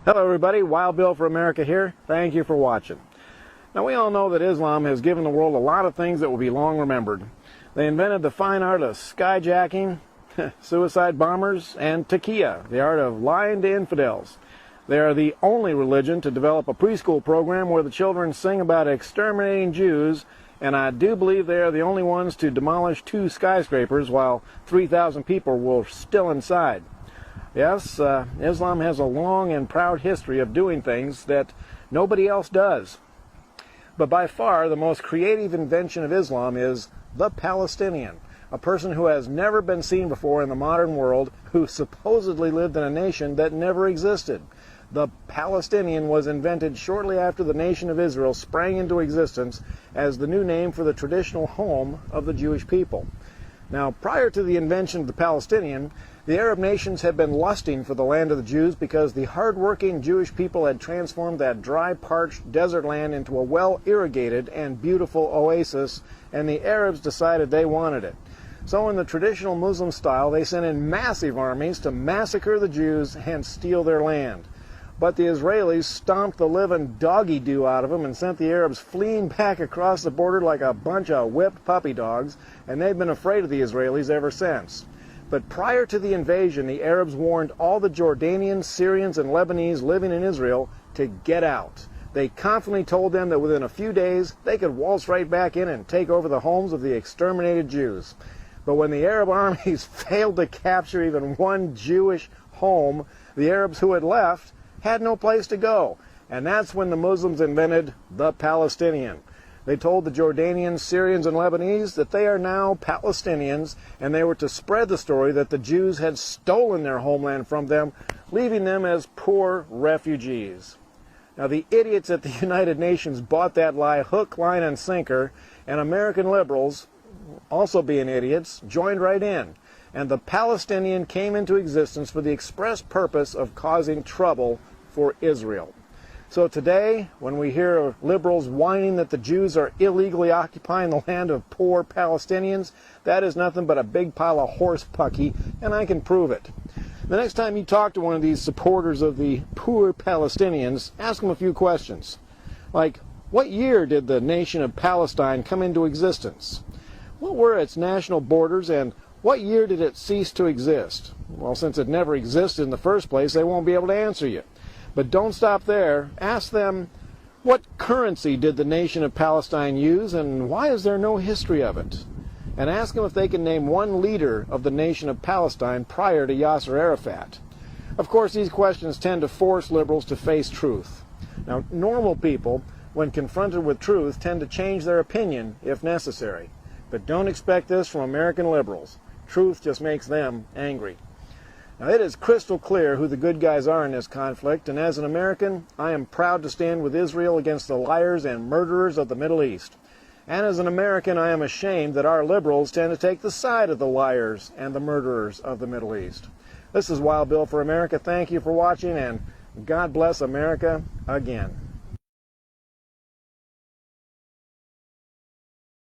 Hello everybody, Wild Bill for America here. Thank you for watching. Now we all know that Islam has given the world a lot of things that will be long remembered. They invented the fine art of skyjacking, suicide bombers, and taqiyya, the art of lying to infidels. They are the only religion to develop a preschool program where the children sing about exterminating Jews, and I do believe they are the only ones to demolish 2 skyscrapers while 3,000 people were still inside. Yes, Islam has a long and proud history of doing things that nobody else does. But by far the most creative invention of Islam is the Palestinian, a person who has never been seen before in the modern world, who supposedly lived in a nation that never existed. The Palestinian was invented shortly after the nation of Israel sprang into existence as the new name for the traditional home of the Jewish people. Now, prior to the invention of the Palestinian, the Arab nations had been lusting for the land of the Jews because the hard-working Jewish people had transformed that dry, parched desert land into a well-irrigated and beautiful oasis, and the Arabs decided they wanted it. So in the traditional Muslim style, they sent in massive armies to massacre the Jews and steal their land. But the Israelis stomped the living doggy-doo out of them and sent the Arabs fleeing back across the border like a bunch of whipped puppy dogs, and they've been afraid of the Israelis ever since. But prior to the invasion, the Arabs warned all the Jordanians, Syrians, and Lebanese living in Israel to get out. They confidently told them that within a few days they could waltz right back in and take over the homes of the exterminated Jews. But when the Arab armies failed to capture even one Jewish home, the Arabs who had left had no place to go. And that's when the Muslims invented the Palestinian. They told the Jordanians, Syrians, and Lebanese that they are now Palestinians, and they were to spread the story that the Jews had stolen their homeland from them, leaving them as poor refugees. Now, the idiots at the United Nations bought that lie hook, line, and sinker, and American liberals, also being idiots, joined right in. And the Palestinian came into existence for the express purpose of causing trouble for Israel. So today, when we hear liberals whining that the Jews are illegally occupying the land of poor Palestinians, that is nothing but a big pile of horse pucky, and I can prove it. The next time you talk to one of these supporters of the poor Palestinians, ask them a few questions. Like, what year did the nation of Palestine come into existence? What were its national borders, and what year did it cease to exist? Well, since it never existed in the first place, they won't be able to answer you. But don't stop there. Ask them, what currency did the nation of Palestine use, and why is there no history of it? And ask them if they can name one leader of the nation of Palestine prior to Yasser Arafat. Of course, these questions tend to force liberals to face truth. Now, normal people, when confronted with truth, tend to change their opinion if necessary. But don't expect this from American liberals. Truth just makes them angry. Now, it is crystal clear who the good guys are in this conflict, and as an American, I am proud to stand with Israel against the liars and murderers of the Middle East. And as an American, I am ashamed that our liberals tend to take the side of the liars and the murderers of the Middle East. This is Wild Bill for America. Thank you for watching, and God bless America again.